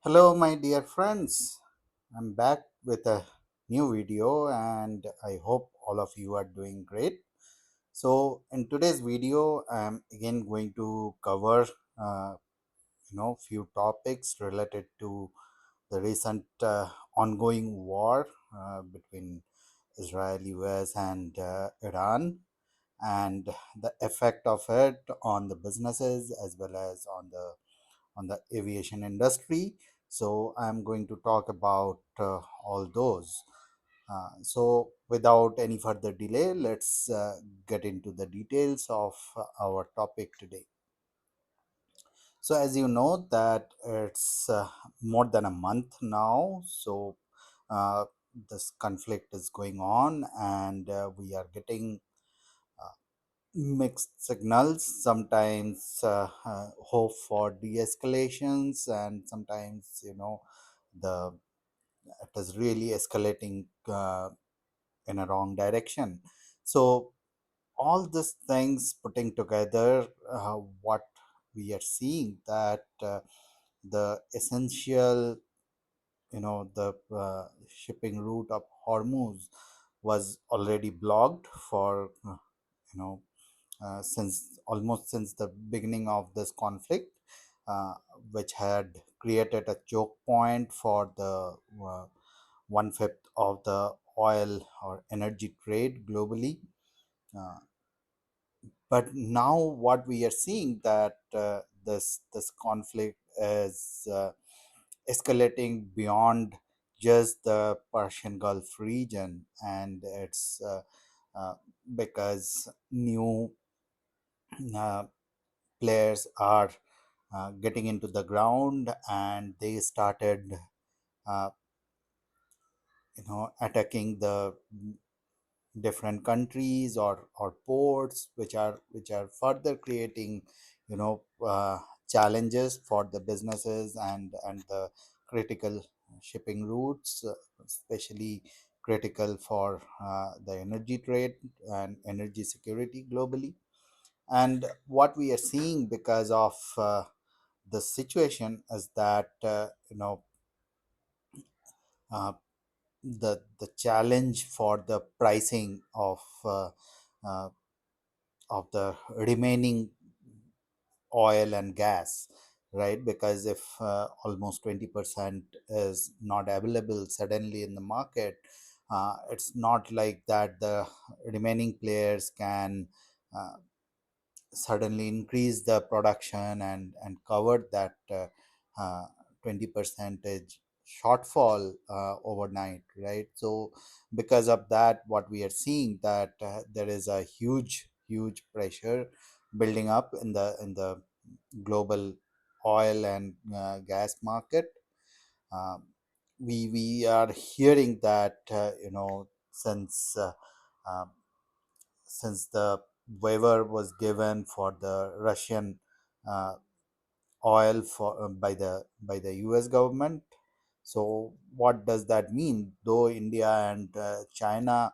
Hello, my dear friends. I'm back with a new video, and I hope all of you are doing great. So, in today's video, I'm again going to cover, few topics related to the recent ongoing war between Israel, US, and Iran, and the effect of it on the businesses as well as on the aviation industry. So I'm going to talk about all those. Without any further delay, let's get into the details of our topic today. So, as you know, that it's more than a month now. Uh, this conflict is going on, and we are getting mixed signals. Sometimes hope for de-escalations, and sometimes the it is really escalating in a wrong direction. So all these things putting together, what we are seeing that the essential, the shipping route of Hormuz was already blocked for you know since the beginning of this conflict, uh, which had created a choke point for the one fifth of the oil or energy trade globally. Uh, but now what we are seeing that this conflict is escalating beyond just the Persian Gulf region, and it's uh, because new uh, players are getting into the ground, and they started uh, attacking the different countries or ports, which are further creating challenges for the businesses and the critical shipping routes, especially critical for the energy trade and energy security globally. And what we are seeing because of the situation is that uh, the challenge for the pricing uh, of the remaining oil and gas, right? Because if almost 20% is not available suddenly in the market, it's not like that the remaining players can uh, suddenly increase the production and cover that uh, 20 percentage shortfall overnight, right? So because of that, what we are seeing that there is a huge pressure building up in the global oil and gas market. um, we are hearing that uh, since the waiver was given for the Russian uh, oil by the U.S. government. So what does that mean? Though India and China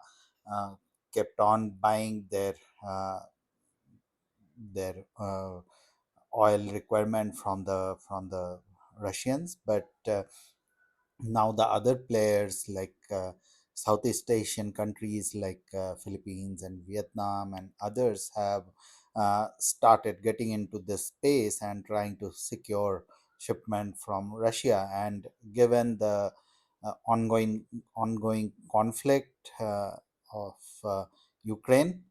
uh, kept on buying uh, their oil requirement from the Russians, but now the other players like Southeast Asian countries like Philippines and Vietnam and others have started getting into this space and trying to secure shipment from Russia. And given the ongoing conflict of Ukraine,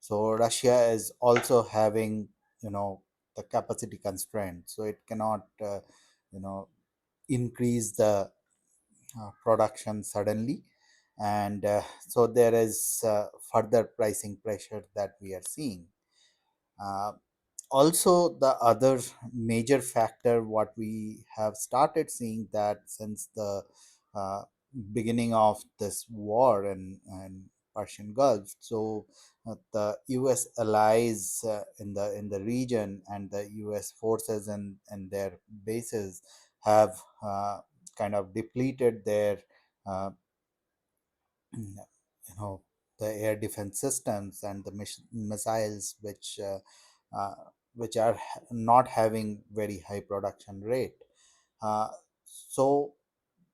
so Russia is also having the capacity constraint, so it cannot you know increase the production suddenly. And so there is further pricing pressure that we are seeing. uh, Also, the other major factor what we have started seeing that since the uh, beginning of this war in Persian Gulf, so the U.S. allies in the region and the U.S. forces and their bases have kind of depleted their uh, the air defense systems and the missiles uh, which are not having very high production rate. uh, So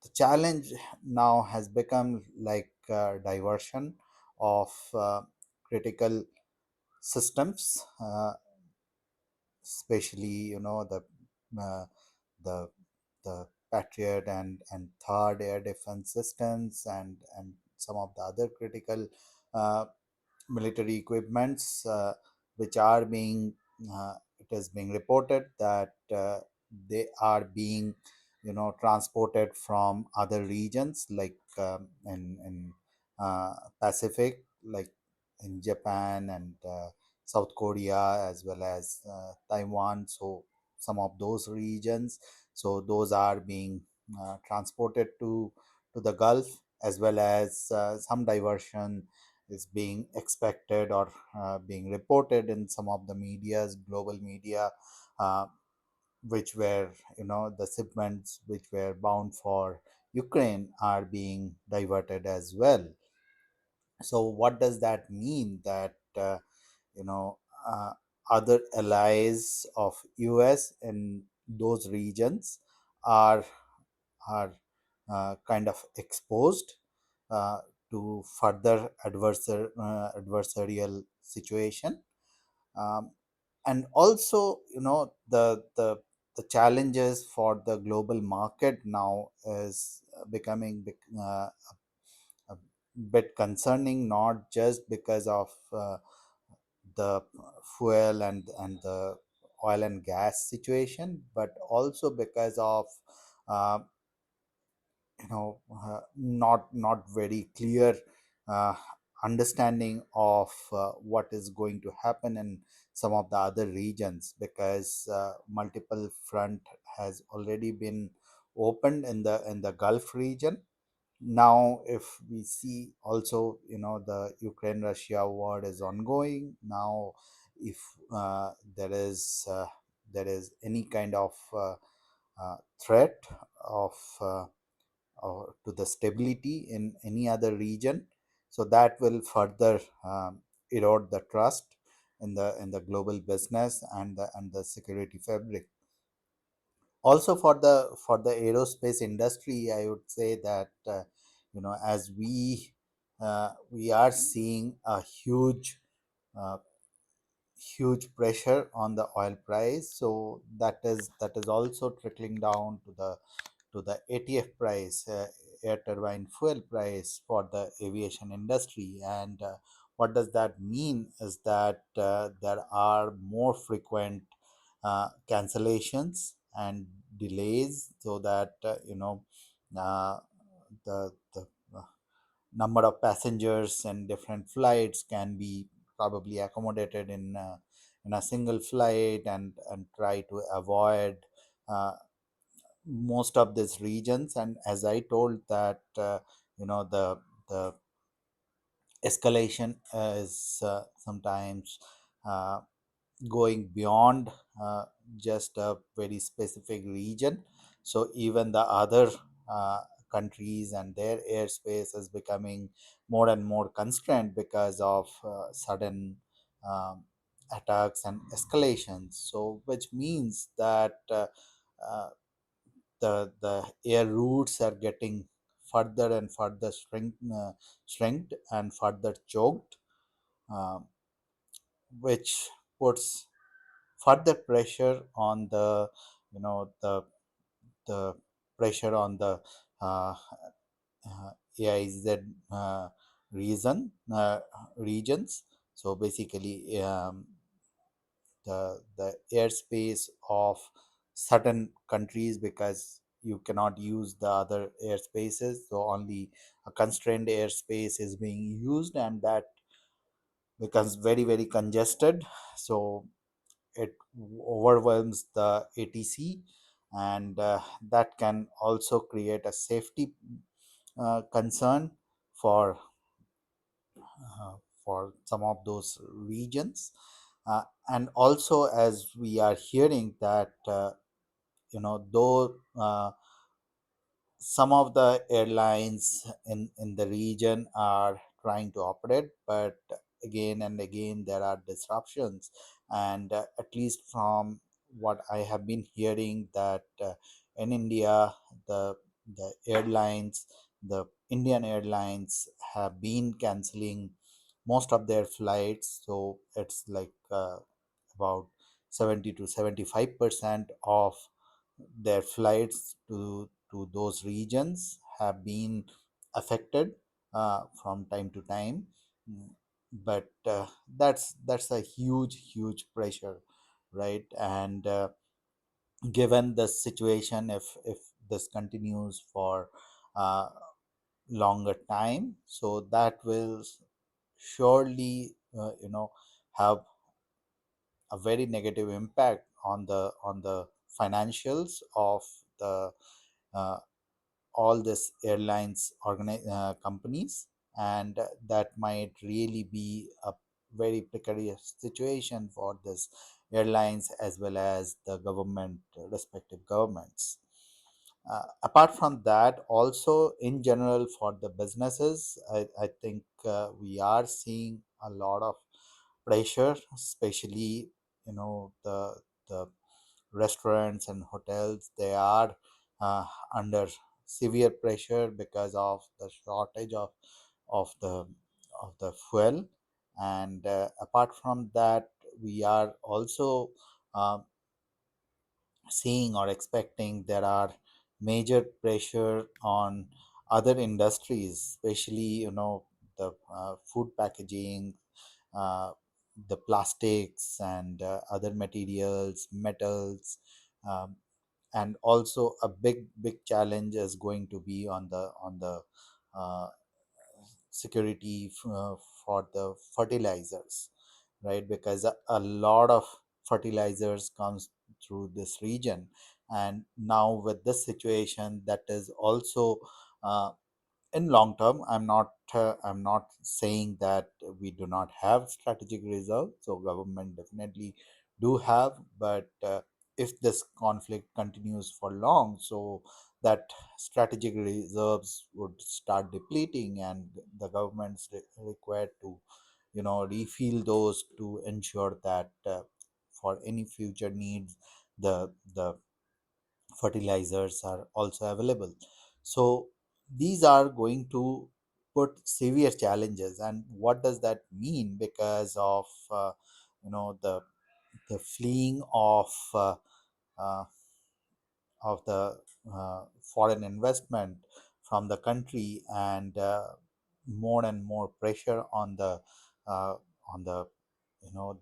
the challenge now has become like diversion of critical systems, especially uh, the the Patriot and third air defense systems and some of the other critical uh, military equipments, which are being it is being reported that they are being transported from other regions like in Pacific, like in Japan and South Korea, as well as Taiwan. So some of those regions, so those are being transported to the Gulf, as well as some diversion is being expected or being reported in some of the medias, global media, uh, which were the shipments which were bound for Ukraine are being diverted as well. So what does that mean? That you know uh, other allies of US in those regions are are kind of exposed uh, to further adversarial situation. um, and also the challenges for the global market now is becoming a bit concerning, not just because of the fuel and the oil and gas situation, but also because of uh, not very clear uh, understanding of what is going to happen in some of the other regions, because multiple front has already been opened in the Gulf region. Now if we see also, the Ukraine Russia war is ongoing now. If there is any kind of threat of to the stability in any other region, so that will further erode the trust in the global business and the security fabric. Also for the aerospace industry, I would say that as we are seeing a uh, huge pressure on the oil price, so that is also trickling down to the ATF price, air turbine fuel price for the aviation industry. And what does that mean is that there are more frequent cancellations and delays, so that uh, the number of passengers and different flights can be probably accommodated in a single flight, and try to avoid uh, most of these regions. And as I told that the escalation is sometimes uh, going beyond just a very specific region. So even the other uh, countries and their airspace is becoming more and more constrained because of sudden um, attacks and escalations. So which means that uh, the air routes are getting further and further shrinked and further choked, um, which puts further pressure on the pressure on the uh, AIZ uh, reason regions. So basically, the airspace of certain countries, because you cannot use the other airspaces, so only a constrained airspace is being used, and that becomes very congested. So it overwhelms the ATC, and that can also create a safety concern for some of those regions. And also, as we are hearing that though some of the airlines in the region are trying to operate, but again and again there are disruptions. And at least from what I have been hearing, that in India the airlines, the Indian Airlines have been canceling most of their flights. So it's like about 70 to 75% of their flights to those regions have been affected from time to time. Mm, but that's a huge pressure, right? And given the situation, if this continues for uh, longer time, so that will surely have a very negative impact on the financials of the uh, all this airlines companies, and that might really be a very precarious situation for this airlines as well as the government, respective governments. Apart from that, also in general for the businesses, I think we are seeing a lot of pressure, especially the restaurants and hotels. They are under severe pressure because of the shortage of of the fuel. And apart from that, we are also uh, seeing or expecting there are major pressure on other industries, especially the food packaging, uh, the plastics and other materials, metals, um, and also a big challenge is going to be on the uh, security for the fertilizers, right? Because a lot of fertilizers comes through this region, and now with this situation, that is also uh, in long term. I'm not saying that we do not have strategic reserve, so government definitely do have, but if this conflict continues for long, so that strategic reserves would start depleting, and the government's required to refill those to ensure that for any future needs, the fertilizers are also available. So these are going to put severe challenges. And what does that mean? Because of the fleeing uh, of the foreign investment from the country, and more and more pressure uh, on the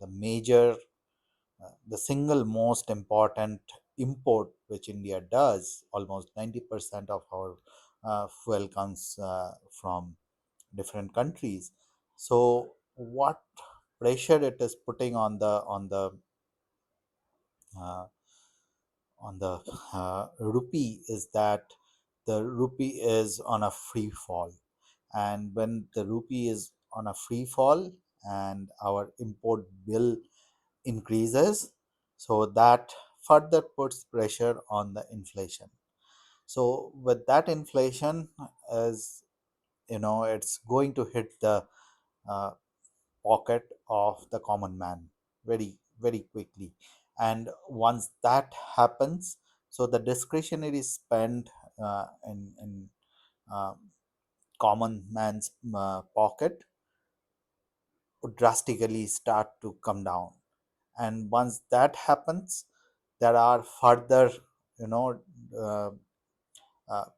the major, the single most important import which India does. Almost 90% of our fuel comes from different countries. So what pressure it is putting uh, on the rupee is that the rupee is on a free fall. And when the rupee is on a free fall and our import bill increases, so that further puts pressure on the inflation. So with that inflation, as it's going to hit the uh, pocket of the common man very quickly. And once that happens, so the discretionary spend in common man's pocket would drastically start to come down. And once that happens, there are further you know uh,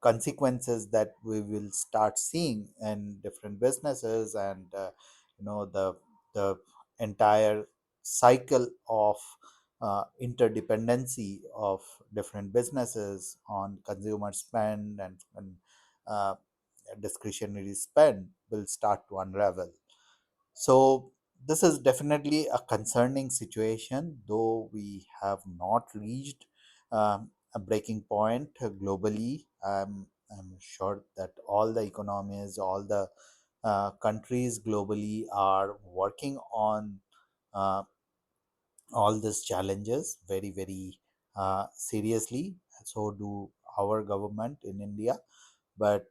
consequences that we will start seeing in different businesses, and the entire cycle of interdependency of different businesses on consumer spend and uh, discretionary spend will start to unravel. So this is definitely a concerning situation, though we have not reached a breaking point globally. I'm sure that all the economies, all the countries globally are working on uh, all these challenges very seriously. So do our government in India. But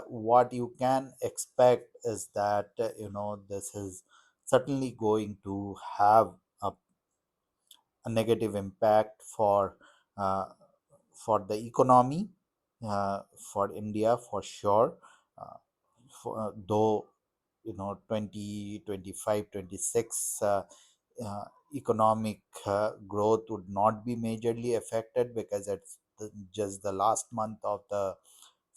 what you can expect is that this is certainly going to have a negative impact uh, for the economy, for India for sure. Uh, though 2025, 26 economic growth would not be majorly affected because it's just the last month of the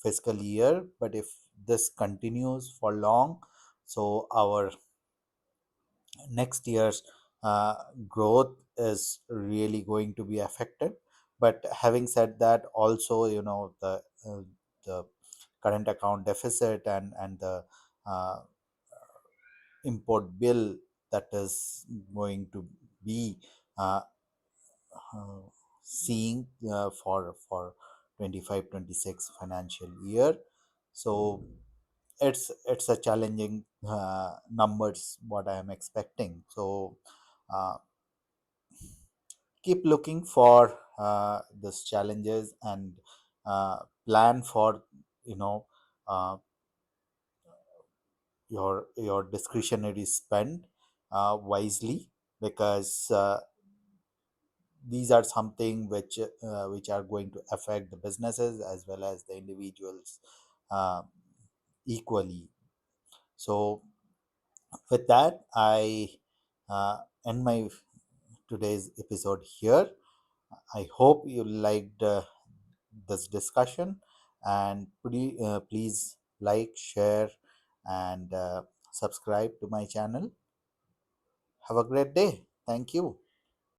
fiscal year. But if this continues for long, so our next year's uh, growth is really going to be affected. But having said that, also the current account deficit and the uh, import bill that is going to be uh, uh, seeing for 25 26 financial year. So it's a challenging numbers what I am expecting. So uh, keep looking for these challenges and plan for you know uh, your discretionary spend wisely, because these are something which are going to affect the businesses as well as the individuals uh, equally. So with that, I uh, end my today's episode here. I hope you liked this discussion, and please like, share, and subscribe to my channel. Have a great day. Thank you.